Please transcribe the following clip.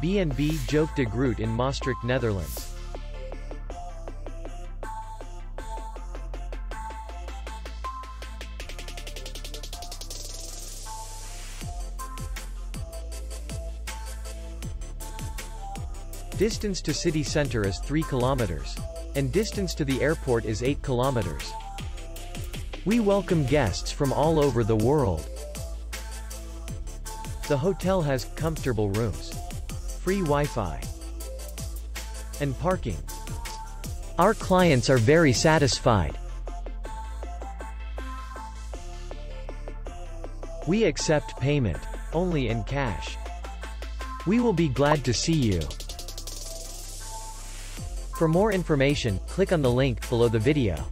B&B Joke de Groot in Maastricht, Netherlands. Distance to city center is 3 kilometers. And distance to the airport is 8 kilometers. We welcome guests from all over the world. The hotel has comfortable rooms, free Wi-Fi, and parking. Our clients are very satisfied. We accept payment only in cash. We will be glad to see you. For more information, click on the link below the video.